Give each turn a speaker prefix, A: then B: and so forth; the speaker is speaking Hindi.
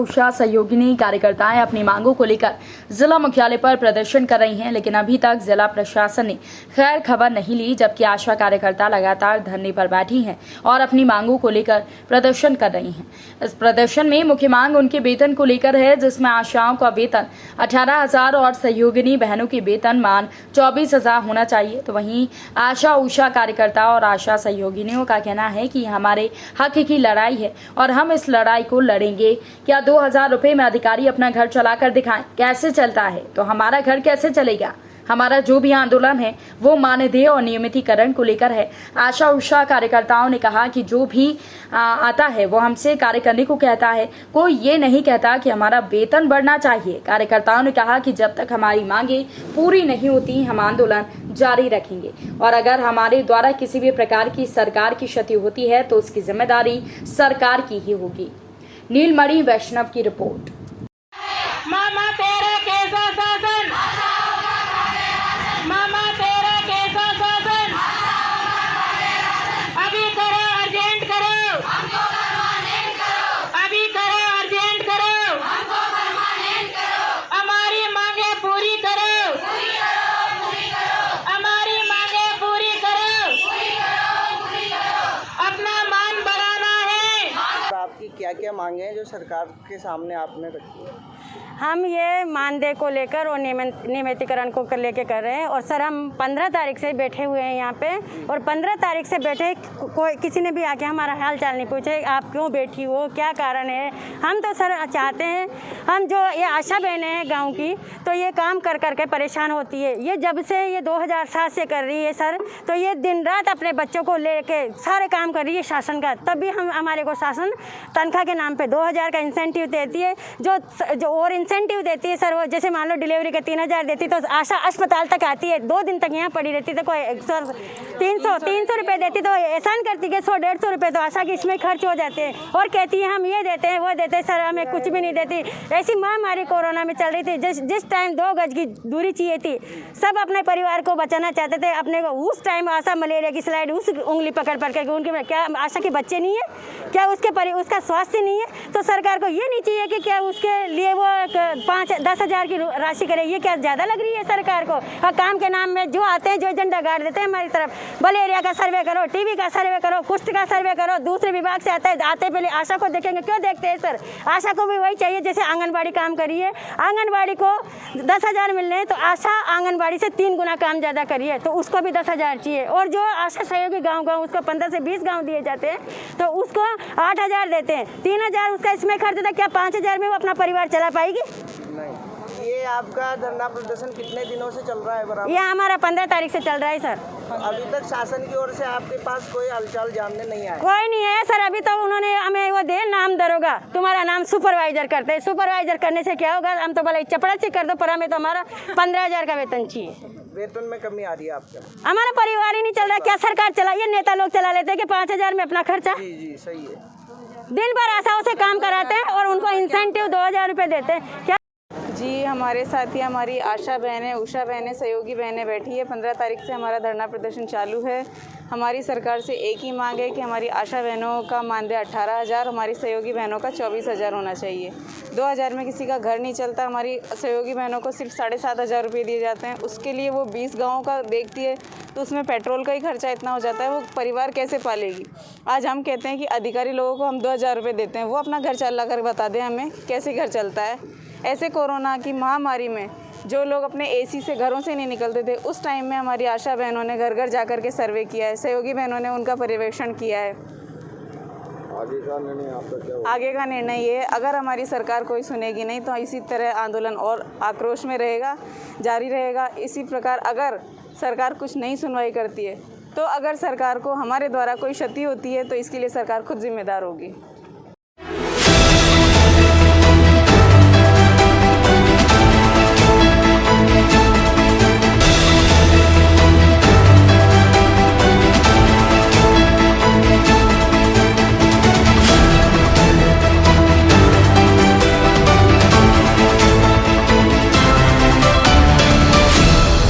A: उषा सहयोगिनी कार्यकर्ताएं अपनी मांगों को लेकर जिला मुख्यालय पर प्रदर्शन कर रही हैं, लेकिन अभी तक जिला प्रशासन ने खैर खबर नहीं ली। जबकि आशा कार्यकर्ता लगातार धरने पर बैठी हैं और अपनी मांगों को लेकर प्रदर्शन कर रही हैं। इस प्रदर्शन में मुख्य मांग उनके वेतन को लेकर है, जिसमें आशाओं का वेतन 18,000 और सहयोगिनी बहनों की वेतन मान 24,000 होना चाहिए। तो वहीं आशा उषा कार्यकर्ता और आशा सहयोगिनियों का कहना है कि हमारे हक की लड़ाई है और हम इस लड़ाई को लड़ेंगे। क्या 2,000 रुपए में अधिकारी अपना घर चलाकर दिखाएं? कैसे चलता है तो हमारा घर कैसे चलेगा? हमारा जो भी आंदोलन है वो मानदेय और नियमितीकरण को लेकर है। आशा उषा कार्यकर्ताओं ने कहा कि जो भी आता है वो हमसे कार्य करने को कहता है, कोई ये नहीं कहता कि हमारा वेतन बढ़ना चाहिए। कार्यकर्ताओं ने कहा कि जब तक हमारी मांगे पूरी नहीं होती हम आंदोलन जारी रखेंगे और अगर हमारे द्वारा किसी भी प्रकार की सरकार की क्षति होती है तो उसकी जिम्मेदारी सरकार की ही होगी। नीलमणि वैष्णव की रिपोर्ट।
B: मामा तेरा कैसा शासन, मामा तेरा कैसा शासन, अभी करो अर्जेंट करो, अभी करो अर्जेंट करो, हमारी मांगे पूरी करो, हमारी मांगे पूरी करो, अपना मान बढ़ाना है।
C: आपकी क्या क्या मांगे हैं जो सरकार के सामने आपने रखी है?
D: हम ये मानदेय को लेकर और नियमितीकरण को लेकर कर रहे हैं। और सर हम 15 तारीख से बैठे हुए हैं यहाँ पे, और 15 तारीख से बैठे कोई किसी ने भी आके हमारा हाल चाल नहीं पूछे, आप क्यों बैठी हो, क्या कारण है। हम तो सर चाहते हैं, हम जो ये आशा बहनें हैं गांव की, तो ये काम कर करके परेशान होती है। ये जब से ये 2007 से कर रही है सर, तो ये दिन रात अपने बच्चों को लेके सारे काम कर रही है शासन का। तब भी हम हमारे को शासन तनख्वाह के नाम पे 2,000 का इंसेंटिव देती है, जो और इंसेंटिव देती है सर, वो जैसे मान लो डिलीवरी के 3,000 देती तो आशा अस्पताल तक आती है, 2 दिन तक यहाँ पड़ी रहती तो कोई 300 रुपये देती तो एहसान करती कि 100-150 रुपये तो आशा की इसमें खर्च हो जाते हैं। और कहती है हम ये देते हैं वो देते हैं, सर हमें कुछ भी नहीं देती। ऐसी महामारी कोरोना में चल रही थी, जिस टाइम 2 गज की दूरी चाहिए थी, सब अपने परिवार को बचाना चाहते थे अपने को। उस टाइम आशा मलेरिया की स्लाइड उस उंगली पकड़ के उनके क्या आशा के बच्चे नहीं है, क्या उसका स्वास्थ्य नहीं है? तो सरकार को ये नहीं चाहिए कि क्या उसके लिए वो 5-10,000 की राशि करे? ये क्या ज़्यादा लग रही है सरकार को? और काम के नाम में जो आते हैं, जो एजेंडा गाड़ देते हैं हमारी तरफ, मलेरिया का सर्वे करो, टीबी का सर्वे करो, कुष्ठ का सर्वे करो, दूसरे विभाग से आता है, आते पहले आशा को देखेंगे। क्यों देखते हैं सर? आशा को भी वही चाहिए जैसे आंगनबाड़ी काम करिए, आंगनबाड़ी को 10,000 मिल रहे हैं तो आशा आंगनबाड़ी से 3 गुना काम ज़्यादा करिए, तो उसको भी 10,000 चाहिए। और जो आशा सहयोगी गाँव उसको 15 से 20 गाँव दिए जाते हैं तो उसको 8,000 देते हैं, 3,000 उसका इसमें खर्च होता है। क्या 5,000 में वो अपना परिवार चला पाएगी?
C: नहीं। ये आपका धरना प्रदर्शन कितने दिनों से चल रहा है बराबर?
D: ये हमारा 15 तारीख से चल रहा है सर।
C: अभी तक शासन की ओर से आपके पास कोई हालचाल जानने नहीं आया?
D: कोई नहीं है सर, अभी तो उन्होंने हमें वो दे नाम दरोगा, तुम्हारा नाम सुपरवाइजर करते हैं। सुपरवाइजर करने से क्या होगा? हम तो भले चपड़ा से कर दो, पर हमें तो हमारा 15,000 का वेतन चाहिए।
C: वेतन में कमी आ रही है आपका?
D: हमारा परिवार ही नहीं चल रहा, क्या सरकार चला? ये नेता लोग चला लेते हैं कि 5,000 में अपना खर्चा।
C: जी सही है।
D: दिन भर आशाओं से काम कराते हैं और उनको इंसेंटिव 2,000 रुपये देते हैं। क्या
E: जी, हमारे साथ ही हमारी आशा बहनें, उषा बहनें, सहयोगी बहनें बैठी है। 15 तारीख से हमारा धरना प्रदर्शन चालू है। हमारी सरकार से एक ही मांग है कि हमारी आशा बहनों का मानदेय 18,000, हमारी सहयोगी बहनों का 24,000 होना चाहिए। 2,000 में किसी का घर नहीं चलता। हमारी सहयोगी बहनों को सिर्फ 7,500 रुपये दिए जाते हैं, उसके लिए वो 20 गाँव का देखती है तो उसमें पेट्रोल का ही खर्चा इतना हो जाता है, वो परिवार कैसे पालेगी? आज हम कहते हैं कि अधिकारी लोगों को हम 2,000 रुपये देते हैं, वो अपना घर चला कर बता दें हमें कैसे घर चलता है। ऐसे कोरोना की महामारी में जो लोग अपने एसी से घरों से नहीं निकलते थे, उस टाइम में हमारी आशा बहनों ने घर घर जाकर के सर्वे किया है, सहयोगी बहनों ने उनका पर्यवेक्षण किया है।
C: आगे का निर्णय आपका क्या होगा?
E: आगे का निर्णय ये, अगर हमारी सरकार कोई सुनेगी नहीं तो इसी तरह आंदोलन और आक्रोश में रहेगा, जारी रहेगा। इसी प्रकार अगर सरकार कुछ नहीं सुनवाई करती है तो अगर सरकार को हमारे द्वारा कोई क्षति होती है तो इसके लिए सरकार खुद जिम्मेदार होगी।